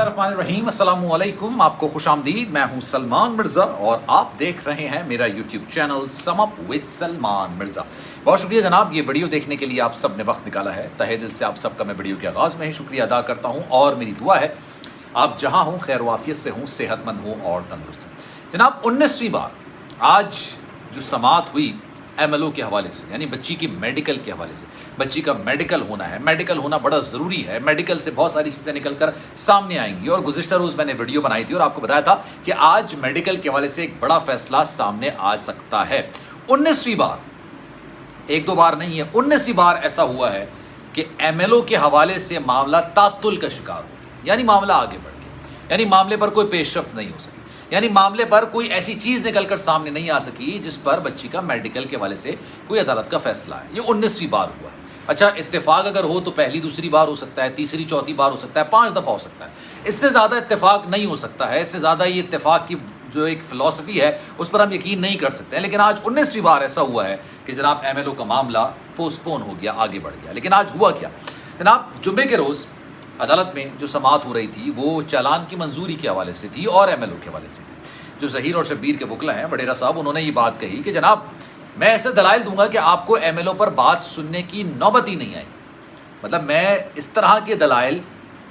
बिस्मिल्लाहिर्रहमानिर्रहीम, अस्सलामु अलैकुम। आपको खुश आमदीद। मैं हूं सलमान मिर्ज़ा और आप देख रहे हैं मेरा YouTube channel sum up with Salman Mirza. बहुत शुक्रिया जनाब, ये वीडियो देखने के लिए आप सब ने वक्त निकाला है। तहे दिल से आप सबका मैं वीडियो के आगाज़ में ही शुक्रिया अदा करता हूँ और मेरी दुआ है आप जहाँ हों खैर वाफियत से हों, सेहतमंद हों और तंदुरुस्त हों। जनाब 19वीं बार आज जो समाअत हुई MLO के हवाले से, यानी बच्ची की मेडिकल के हवाले से। बच्ची का मेडिकल होना है, मेडिकल होना बड़ा ज़रूरी है। मेडिकल से बहुत सारी चीज़ें निकल कर सामने आएंगी और गुज़िश्ता रोज़ मैंने वीडियो बनाई थी और आपको बताया था कि आज मेडिकल के हवाले से एक बड़ा फैसला सामने आ सकता है। 19वीं बार, एक दो बार नहीं है, 19वीं बार ऐसा हुआ है कि MLO के हवाले से मामला तातुल का शिकार हो गया, यानी मामला आगे बढ़ गया, यानी मामले पर कोई पेशरफ नहीं हो सकी, यानी मामले पर कोई ऐसी चीज़ निकल कर सामने नहीं आ सकी जिस पर बच्ची का मेडिकल के हवाले से कोई अदालत का फैसला है। ये 19वीं बार हुआ है। अच्छा, इत्तेफाक अगर हो तो पहली दूसरी बार हो सकता है, तीसरी चौथी बार हो सकता है, 5 दफ़ा हो सकता है। इससे ज़्यादा इत्तेफाक नहीं हो सकता है। इससे ज़्यादा ये इत्तेफाक की जो एक फ़िलॉसफी है उस पर हम यकीन नहीं कर सकते हैं। लेकिन आज 19वीं बार ऐसा हुआ है कि जनाब MLO का मामला पोस्टपोन हो गया, आगे बढ़ गया। लेकिन आज हुआ क्या जनाब, जुम्मे के रोज़ अदालत में जो समाअत हो रही थी वो चालान की मंजूरी के हवाले से थी और MLO के हवाले से थी। जो ज़हीर और शब्बीर के वकला हैं वडेरा साहब, उन्होंने ये बात कही कि जनाब मैं ऐसे दलाइल दूंगा कि आपको MLO पर बात सुनने की नौबत ही नहीं आई। मतलब मैं इस तरह के दलाइल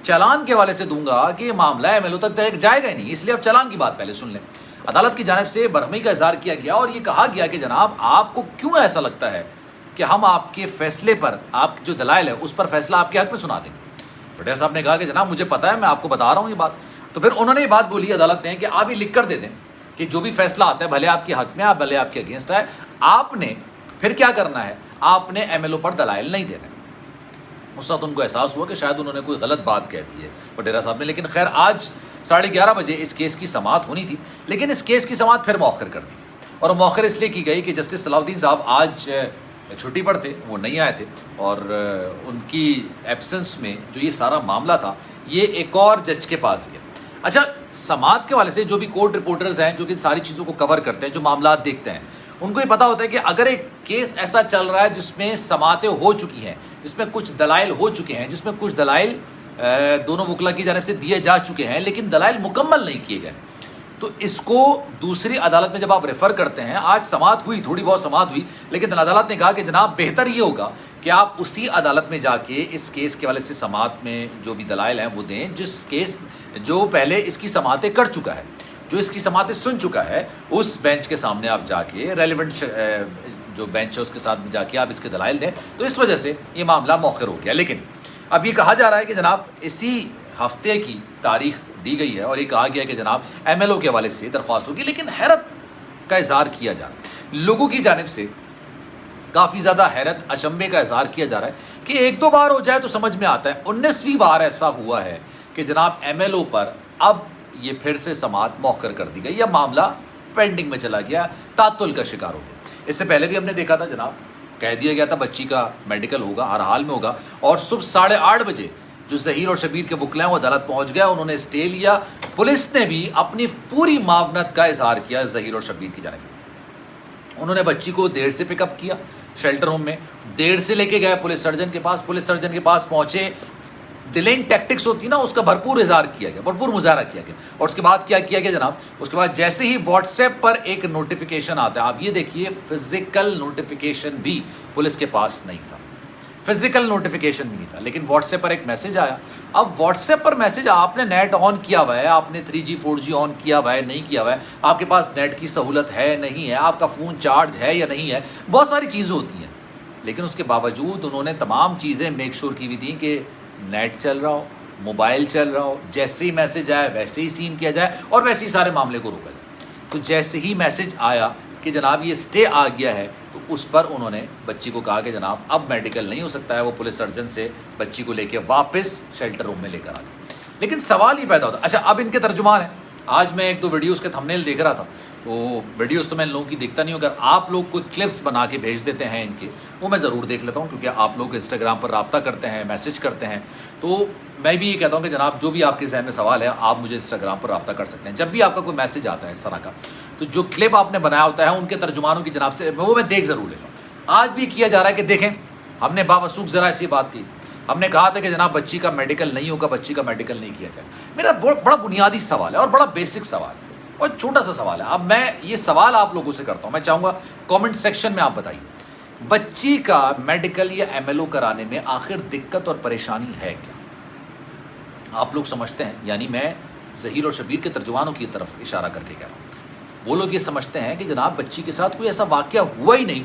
चालान के हवाले से दूंगा कि ये मामला MLO तक जाएगा ही नहीं, इसलिए अब चालान की बात पहले सुन लें। अदालत की जानिब से बरहमी का इजहार किया गया और ये कहा गया कि जनाब आपको क्यों ऐसा लगता है कि हम आपके फैसले पर, आप जो दलाइल है उस पर फैसला आपके हक में सुना देंगे। वडेरा साहब ने कहा कि जनाब मुझे पता है, मैं आपको बता रहा हूँ ये बात। तो फिर उन्होंने ये बात बोली अदालत ने कि आप ये लिख कर दे दें कि जो भी फैसला आता है भले आपके हक में, आप भले आपके अगेंस्ट है, आपने फिर क्या करना है, आपने MLO पर दलाइल नहीं देने। उस वक्त उनको एहसास हुआ कि शायद उन्होंने कोई गलत बात कह दी है वडेरा साहब ने। लेकिन खैर आज 11:30 बजे इस केस की समाअत होनी थी, लेकिन इस केस की समाअत फिर मौखर कर दी और मौखर इसलिए की गई कि जस्टिस सलाउद्दीन साहब आज छुट्टी पर थे, वो नहीं आए थे और उनकी एब्सेंस में जो ये सारा मामला था ये एक और जज के पास गया। अच्छा, समाअत के वाले से जो भी कोर्ट रिपोर्टर्स हैं जो कि सारी चीज़ों को कवर करते हैं, जो मामला देखते हैं, उनको ये पता होता है कि अगर एक केस ऐसा चल रहा है जिसमें समाअतें हो चुकी हैं, जिसमें कुछ दलाइल हो चुके हैं, जिसमें कुछ दलाइल दोनों वकला की जानिब से दिए जा चुके हैं लेकिन दलाइल मुकम्मल नहीं किए गए, तो इसको दूसरी अदालत में जब आप रेफ़र करते हैं, आज समाअत हुई, थोड़ी बहुत समाअत हुई, लेकिन अदालत ने कहा कि जनाब बेहतर ये होगा कि आप उसी अदालत में जाके इस केस के वाले से समाअत में जो भी दलाइल हैं वो दें, जिस केस जो पहले इसकी समाअतें कर चुका है, जो इसकी समाअतें सुन चुका है, उस बेंच के सामने आप जाके रेलिवेंट जो बेंच है उसके साथ जाके आप इसके दलाइल दें। तो इस वजह से ये मामला मौखर हो गया। लेकिन अब ये कहा जा रहा है कि जनाब इसी हफ्ते की तारीख दी गई है और ये कहा गया कि जनाब MLO के हवाले से दरख्वास्त होगी। लेकिन हैरत का इजहार किया जा रहा है, लोगों की जानिब से काफ़ी ज़्यादा हैरत, अचंभे का इजहार किया जा रहा है कि एक दो बार हो जाए तो समझ में आता है। 19वीं बार ऐसा हुआ है कि जनाब MLO पर अब ये फिर से समाअत मौखर कर दी गई या मामला पेंडिंग में चला गया, तातुल का शिकार हो गया। इससे पहले भी हमने देखा था जनाब, कह दिया गया था बच्ची का मेडिकल होगा, हर हाल में होगा, और सुबह 8:30 बजे जो ज़हीर और शबीर के वकला हैं वो अदालत पहुंच गया, उन्होंने स्टे लिया। पुलिस ने भी अपनी पूरी मावनत का इजहार किया ज़हीर और शबीर की जानिब से। उन्होंने बच्ची को देर से पिकअप किया शेल्टर होम में, देर से लेके गए पुलिस सर्जन के पास, पुलिस सर्जन के पास पहुंचे, डिलेइंग टैक्टिक्स होती ना, उसका भरपूर इजहार किया गया, भरपूर मुजाहरा किया गया। और उसके बाद क्या किया गया जनाब, उसके बाद जैसे ही व्हाट्सएप पर एक नोटिफिकेशन आता है, आप ये देखिए फिजिकल नोटिफिकेशन भी पुलिस के पास नहीं था, फिजिकल नोटिफिकेशन भी नहीं था, लेकिन व्हाट्सएप पर एक मैसेज आया। अब व्हाट्सएप पर मैसेज, आपने नेट ऑन किया हुआ है, आपने 3G 4G ऑन किया हुआ है, नहीं किया हुआ है, आपके पास नेट की सहूलत है नहीं है, आपका फ़ोन चार्ज है या नहीं है, बहुत सारी चीज़ें होती हैं। लेकिन उसके बावजूद उन्होंने तमाम चीज़ें मेक श्योर की हुई थी कि नेट चल रहा हो, मोबाइल चल रहा हो, जैसे ही मैसेज आए वैसे ही सीन किया जाए और वैसे ही सारे मामले को रोका जाए। तो जैसे ही मैसेज आया कि जनाब ये स्टे आ गया है, तो उस पर उन्होंने बच्ची को कहा कि जनाब अब मेडिकल नहीं हो सकता है। वो पुलिस सर्जन से बच्ची को लेके वापस शेल्टर रूम में लेकर आ गए। लेकिन सवाल ये पैदा होता, अच्छा अब इनके तर्जुमान हैं। आज मैं एक दो वीडियोस के थंबनेल देख रहा था, तो वीडियोस तो मैं लोगों की देखता नहीं हूँ, अगर आप लोग कोई क्लिप्स बना के भेज देते हैं इनके, वो मैं ज़रूर देख लेता हूँ, क्योंकि आप लोग इंस्टाग्राम पर रब्ता करते हैं, मैसेज करते हैं। तो मैं भी ये कहता हूँ कि जनाब जो भी आपके जहन में सवाल है आप मुझे इंस्टाग्राम पर रब्ता कर सकते हैं। जब भी आपका कोई मैसेज आता है इस तरह का, तो जो क्लिप आपने बनाया होता है उनके तर्जुमानों की जनाब से वो मैं देख ज़रूर लेता हूँ। आज भी किया जा रहा है कि देखें हमने बावसूख ज़रा ऐसी बात की, ہم نے کہا تھا کہ جناب بچی کا میڈیکل نہیں ہوگا، بچی کا میڈیکل نہیں کیا جائے. میرا بڑا بنیادی سوال ہے اور بڑا بیسک سوال ہے اور چھوٹا سا سوال ہے. اب میں یہ سوال آپ لوگوں سے کرتا ہوں، میں چاہوں گا کامنٹ سیکشن میں آپ بتائیے بچی کا میڈیکل یا ایم ایل او کرانے میں آخر دقت اور پریشانی ہے کیا؟ آپ لوگ سمجھتے ہیں، یعنی میں ظہیر اور شبیر کے ترجمانوں کی طرف اشارہ کر کے کہہ رہا ہوں، وہ لوگ یہ سمجھتے ہیں کہ جناب بچی کے ساتھ کوئی ایسا واقعہ ہوا ہی نہیں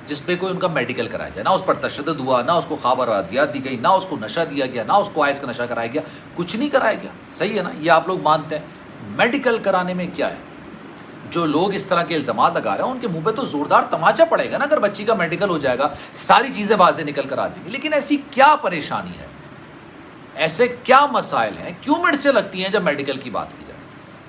جس پہ کوئی ان کا میڈیکل کرایا جائے، نہ اس پر تشدد ہوا، نہ اس کو خواب ارادیات دی گئی، نہ اس کو نشہ دیا گیا، نہ اس کو آئس کا نشہ کرایا گیا، کچھ نہیں کرایا گیا. صحیح ہے نا؟ یہ آپ لوگ مانتے ہیں. میڈیکل کرانے میں کیا ہے؟ جو لوگ اس طرح کے الزامات لگا رہے ہیں ان کے منہ پہ تو زوردار تماچا پڑے گا نا. اگر بچی کا میڈیکل ہو جائے گا ساری چیزیں واضح نکل کر آ جائیں گی. لیکن ایسی کیا پریشانی ہے، ایسے کیا مسائل ہیں، کیوں مرچیں لگتی ہیں جب میڈیکل کی بات کی جائے؟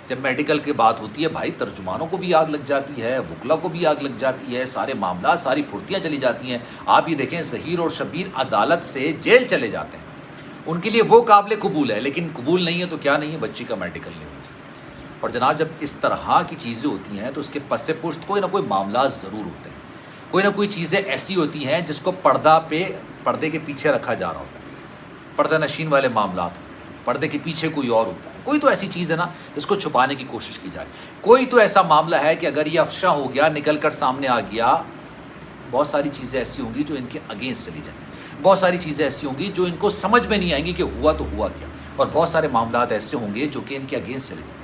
جب میڈیکل کی بات ہوتی ہے بھائی ترجمانوں کو بھی آگ لگ جاتی ہے، وکلا کو بھی آگ لگ جاتی ہے، سارے معاملات ساری پھرتیاں چلی جاتی ہیں. آپ یہ دیکھیں ظہیر اور شبیر عدالت سے جیل چلے جاتے ہیں، ان کے لیے وہ قابل قبول ہے، لیکن قبول نہیں ہے تو کیا نہیں ہے، بچی کا میڈیکل نہیں ہونا چاہیے. اور جناب جب اس طرح کی چیزیں ہوتی ہیں تو اس کے پس پشت کوئی نہ کوئی معاملات ضرور ہوتے ہیں، کوئی نہ کوئی چیزیں ایسی ہوتی ہیں جس کو پردے کے پیچھے رکھا جا رہا ہوتا ہے. پردہ نشین والے معاملات ہوتے ہیں، پردے کے پیچھے کوئی اور ہوتا ہے. کوئی تو ایسی چیز ہے نا جس کو چھپانے کی کوشش کی جائے. کوئی تو ایسا معاملہ ہے کہ اگر یہ افشا ہو گیا، نکل کر سامنے آ گیا، بہت ساری چیزیں ایسی ہوں گی جو ان کے اگینسٹ چلی جائیں، بہت ساری چیزیں ایسی ہوں گی جو ان کو سمجھ میں نہیں آئیں گی کہ ہوا تو ہوا کیا، اور بہت سارے معاملات ایسے ہوں گے جو کہ ان کے اگینسٹ چلے جائیں.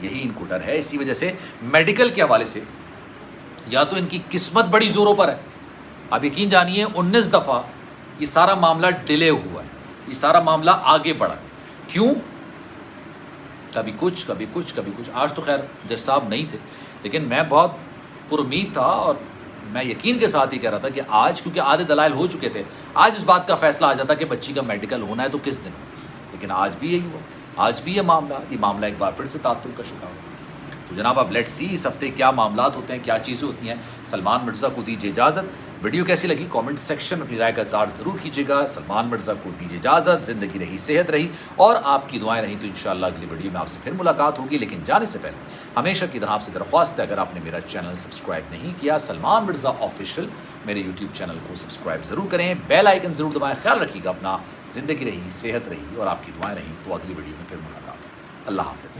یہی ان کو ڈر ہے. اسی وجہ سے میڈیکل کے حوالے سے یا تو ان کی قسمت بڑی زوروں پر ہے. آپ یقین جانیے 19 دفعہ یہ سارا معاملہ ڈیلے ہوا ہے، یہ سارا معاملہ آگے بڑھا. کیوں؟ کبھی کچھ کبھی کچھ کبھی کچھ. آج تو خیر جج صاحب نہیں تھے، لیکن میں بہت پر امید تھا اور میں یقین کے ساتھ ہی کہہ رہا تھا کہ آج کیونکہ آدھے دلائل ہو چکے تھے، آج اس بات کا فیصلہ آ جاتا کہ بچی کا میڈیکل ہونا ہے تو کس دن. لیکن آج بھی یہی ہوا، آج بھی یہ معاملہ ایک بار پھر سے تعطل کا شکار ہوا. تو جناب اب لیٹس سی اس ہفتے کیا معاملات ہوتے ہیں، کیا چیزیں ہوتی ہیں. سلمان مرزا کو دیجیے اجازت. ویڈیو کیسی لگی کامنٹ سیکشن میں اپنی رائے کا اظہار ضرور کیجیے گا. سلمان مرزا کو دیجیے اجازت. زندگی رہی، صحت رہی اور آپ کی دعائیں رہیں تو انشاءاللہ اگلی ویڈیو میں آپ سے پھر ملاقات ہوگی. لیکن جانے سے پہلے ہمیشہ کی طرح آپ سے درخواست ہے، اگر آپ نے میرا چینل سبسکرائب نہیں کیا سلمان مرزا آفیشیل میرے یوٹیوب چینل کو سبسکرائب ضرور کریں، بیل آئیکن ضرور دبائیں. خیال رکھیے گا اپنا. زندگی رہی، صحت رہی اور آپ کی دعائیں رہیں تو اگلی ویڈیو میں پھر ملاقات ہو. اللہ حافظ.